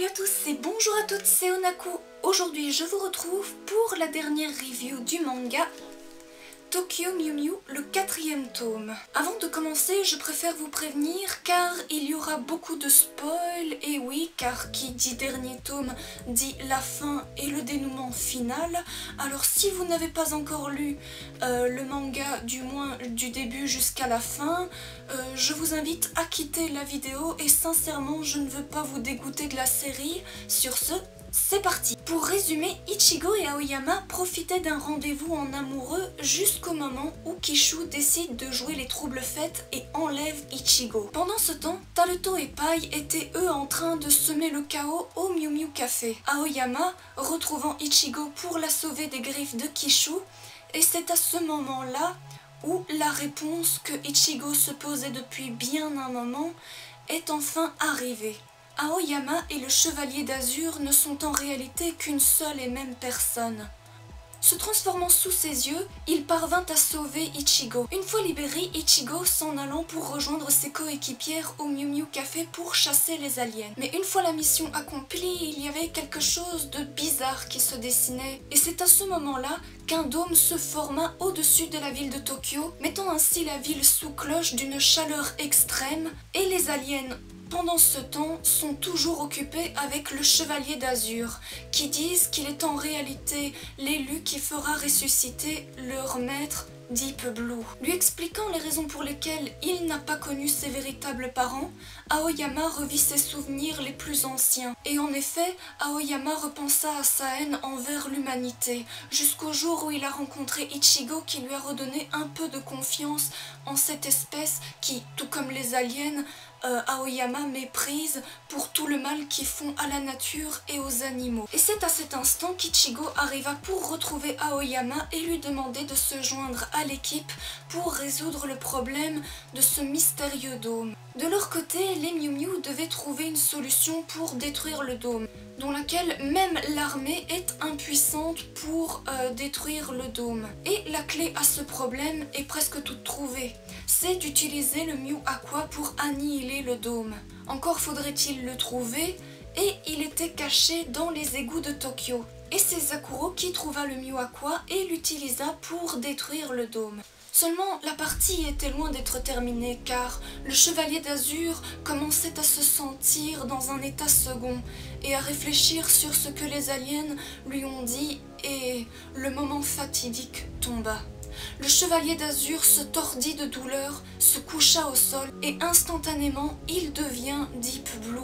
Salut à tous et bonjour à toutes, c'est Onaku. Aujourd'hui je vous retrouve pour la dernière review du manga Tokyo Mew Mew, le 4e tome. Avant de commencer, je préfère vous prévenir car il y aura beaucoup de spoils, et oui, car qui dit dernier tome dit la fin et le dénouement final. Alors si vous n'avez pas encore lu le manga, du moins du début jusqu'à la fin, je vous invite à quitter la vidéo et sincèrement je ne veux pas vous dégoûter de la série. Sur ce, c'est parti! Pour résumer, Ichigo et Aoyama profitaient d'un rendez-vous en amoureux jusqu'au moment où Kishu décide de jouer les troubles fêtes et enlève Ichigo. Pendant ce temps, Taruto et Pai étaient eux en train de semer le chaos au Mew Mew Café. Aoyama, retrouvant Ichigo pour la sauver des griffes de Kishu, et c'est à ce moment-là où la réponse que Ichigo se posait depuis bien un moment est enfin arrivée. Aoyama et le Chevalier d'Azur ne sont en réalité qu'une seule et même personne. Se transformant sous ses yeux, il parvint à sauver Ichigo. Une fois libéré, Ichigo s'en allant pour rejoindre ses coéquipières au Mew Mew Café pour chasser les aliens. Mais une fois la mission accomplie, il y avait quelque chose de bizarre qui se dessinait. Et c'est à ce moment-là qu'un dôme se forma au-dessus de la ville de Tokyo, mettant ainsi la ville sous cloche d'une chaleur extrême, et les aliens pendant ce temps, sont toujours occupés avec le Chevalier d'Azur, qui disent qu'il est en réalité l'élu qui fera ressusciter leur maître Deep Blue. Lui expliquant les raisons pour lesquelles il n'a pas connu ses véritables parents, Aoyama revit ses souvenirs les plus anciens. Et en effet, Aoyama repensa à sa haine envers l'humanité, jusqu'au jour où il a rencontré Ichigo qui lui a redonné un peu de confiance en cette espèce qui, tout comme les aliens, Aoyama méprise pour tout le mal qu'ils font à la nature et aux animaux. Et c'est à cet instant qu'Ichigo arriva pour retrouver Aoyama et lui demander de se joindre à l'équipe pour résoudre le problème de ce mystérieux dôme. De leur côté, les Mew Mew devaient trouver une solution pour détruire le dôme, dont laquelle même l'armée est impuissante pour détruire le dôme. Et la clé à ce problème est presque toute trouvée. C'est d'utiliser le Mew Aqua pour annihiler le dôme. Encore faudrait-il le trouver, et il était caché dans les égouts de Tokyo. Et c'est Zakuro qui trouva le Mew Aqua et l'utilisa pour détruire le dôme. Seulement, la partie était loin d'être terminée car le Chevalier d'Azur commençait à se sentir dans un état second et à réfléchir sur ce que les aliens lui ont dit, et le moment fatidique tomba. Le Chevalier d'Azur se tordit de douleur, se coucha au sol et instantanément il devient Deep Blue.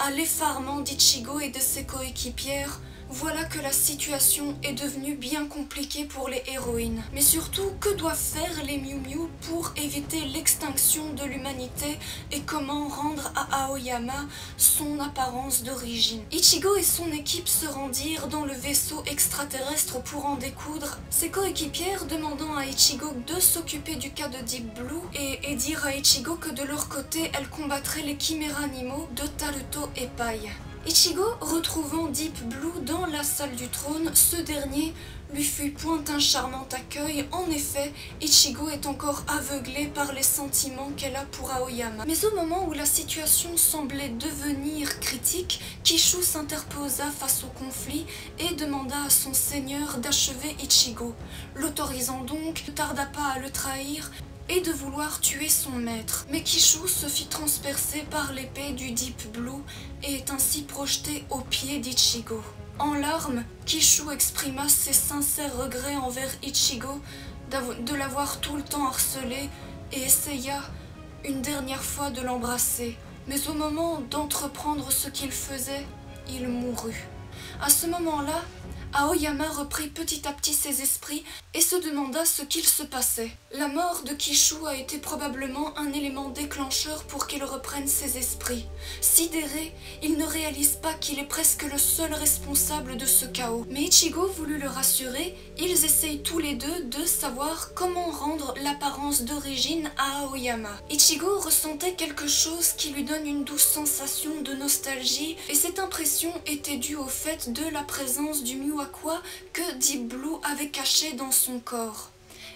À l'effarement d'Ichigo et de ses coéquipières, voilà que la situation est devenue bien compliquée pour les héroïnes. Mais surtout, que doivent faire les Mew Mew pour éviter l'extinction de l'humanité et comment rendre à Aoyama son apparence d'origine. Ichigo et son équipe se rendirent dans le vaisseau extraterrestre pour en découdre, ses coéquipières demandant à Ichigo de s'occuper du cas de Deep Blue et dire à Ichigo que de leur côté, elles combattraient les chiméranimaux de Taruto et Pai. Ichigo, retrouvant Deep Blue dans la salle du trône, ce dernier lui fut point un charmant accueil. En effet, Ichigo est encore aveuglé par les sentiments qu'elle a pour Aoyama. Mais au moment où la situation semblait devenir critique, Kishu s'interposa face au conflit et demanda à son seigneur d'achever Ichigo. L'autorisant donc, ne tarda pas à le trahir et de vouloir tuer son maître. Mais Kishu se fit transpercer par l'épée du Deep Blue et est ainsi projeté aux pieds d'Ichigo. En larmes, Kishu exprima ses sincères regrets envers Ichigo de l'avoir tout le temps harcelé et essaya une dernière fois de l'embrasser. Mais au moment d'entreprendre ce qu'il faisait, il mourut. À ce moment-là, Aoyama reprit petit à petit ses esprits et se demanda ce qu'il se passait. La mort de Kishu a été probablement un élément déclencheur pour qu'il reprenne ses esprits. Sidéré, il ne réalise pas qu'il est presque le seul responsable de ce chaos. Mais Ichigo voulut le rassurer, ils essayent tous les deux de savoir comment rendre l'apparence d'origine à Aoyama. Ichigo ressentait quelque chose qui lui donne une douce sensation de nostalgie et cette impression était due au fait de la présence du Mew Aqua que Deep Blue avait caché dans son corps,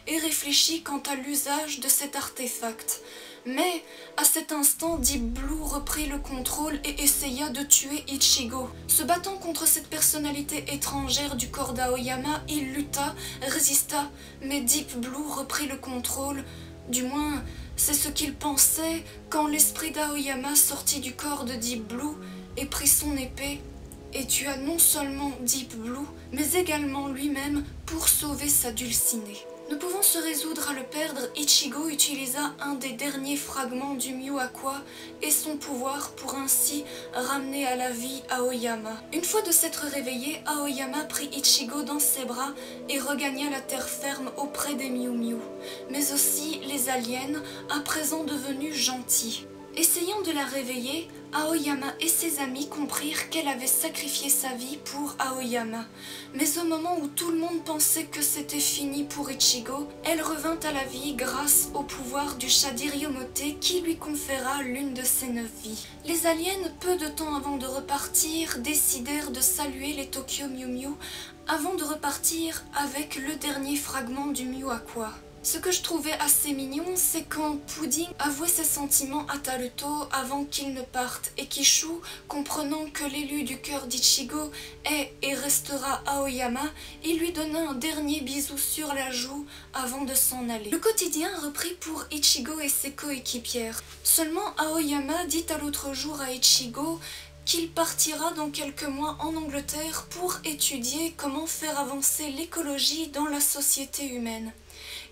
et réfléchit quant à l'usage de cet artefact. Mais à cet instant, Deep Blue reprit le contrôle et essaya de tuer Ichigo. Se battant contre cette personnalité étrangère du corps d'Aoyama, il lutta, résista, mais Deep Blue reprit le contrôle. Du moins, c'est ce qu'il pensait quand l'esprit d'Aoyama sortit du corps de Deep Blue et prit son épée et tua non seulement Deep Blue, mais également lui-même pour sauver sa dulcinée. Ne pouvant se résoudre à le perdre, Ichigo utilisa un des derniers fragments du Myu-Aqua et son pouvoir pour ainsi ramener à la vie Aoyama. Une fois de s'être réveillé, Aoyama prit Ichigo dans ses bras et regagna la terre ferme auprès des Miu-Miu, mais aussi les aliens, à présent devenus gentils. Essayant de la réveiller, Aoyama et ses amis comprirent qu'elle avait sacrifié sa vie pour Aoyama. Mais au moment où tout le monde pensait que c'était fini pour Ichigo, elle revint à la vie grâce au pouvoir du chat d'Iriomote qui lui conféra l'une de ses 9 vies. Les aliens, peu de temps avant de repartir, décidèrent de saluer les Tokyo Mew Mew avant de repartir avec le dernier fragment du Myu-Aqua. Ce que je trouvais assez mignon, c'est quand Pudding avouait ses sentiments à Taruto avant qu'il ne parte, et Kishu, comprenant que l'élu du cœur d'Ichigo est et restera Aoyama, il lui donna un dernier bisou sur la joue avant de s'en aller. Le quotidien reprit pour Ichigo et ses coéquipières. Seulement Aoyama dit à l'autre jour à Ichigo qu'il partira dans quelques mois en Angleterre pour étudier comment faire avancer l'écologie dans la société humaine.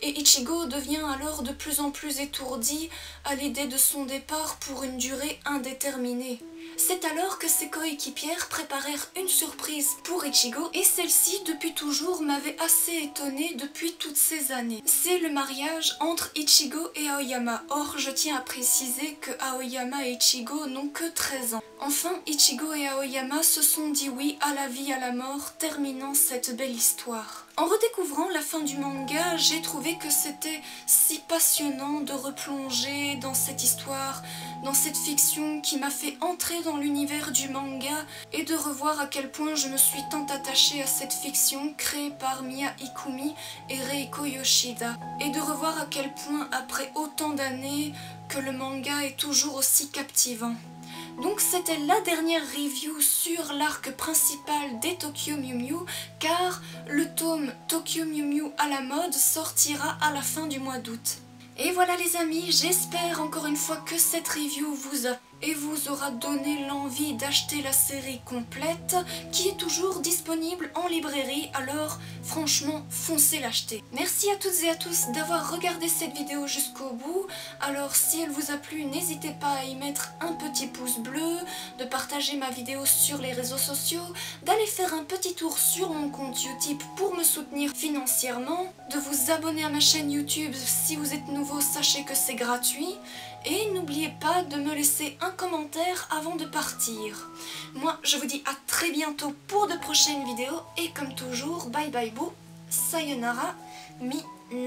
Et Ichigo devient alors de plus en plus étourdi à l'idée de son départ pour une durée indéterminée. C'est alors que ses coéquipières préparèrent une surprise pour Ichigo et celle-ci depuis toujours m'avait assez étonnée depuis toutes ces années. C'est le mariage entre Ichigo et Aoyama. Or, je tiens à préciser que Aoyama et Ichigo n'ont que 13 ans. Enfin, Ichigo et Aoyama se sont dit oui à la vie, à la mort, terminant cette belle histoire. En redécouvrant la fin du manga, j'ai trouvé que c'était si passionnant de replonger dans cette histoire, dans cette fiction qui m'a fait entrer dans l'univers du manga et de revoir à quel point je me suis tant attachée à cette fiction créée par Miya Ikumi et Reiko Yoshida. Et de revoir à quel point, après autant d'années, que le manga est toujours aussi captivant. Donc c'était la dernière review sur l'arc principal des Tokyo Mew Mew, car le tome Tokyo Mew Mew à la mode sortira à la fin du mois d'août. Et voilà les amis, j'espère encore une fois que cette review vous a et vous aura donné l'envie d'acheter la série complète qui est toujours disponible en librairie, alors franchement foncez l'acheter. Merci à toutes et à tous d'avoir regardé cette vidéo jusqu'au bout, alors si elle vous a plu n'hésitez pas à y mettre un petit pouce bleu, de partager ma vidéo sur les réseaux sociaux, d'aller faire un petit tour sur mon compte YouTube pour me soutenir financièrement, de vous abonner à ma chaîne YouTube si vous êtes nouveau, sachez que c'est gratuit. Et n'oubliez pas de me laisser un commentaire avant de partir. Moi, je vous dis à très bientôt pour de prochaines vidéos. Et comme toujours, bye bye boo, sayonara, minasan.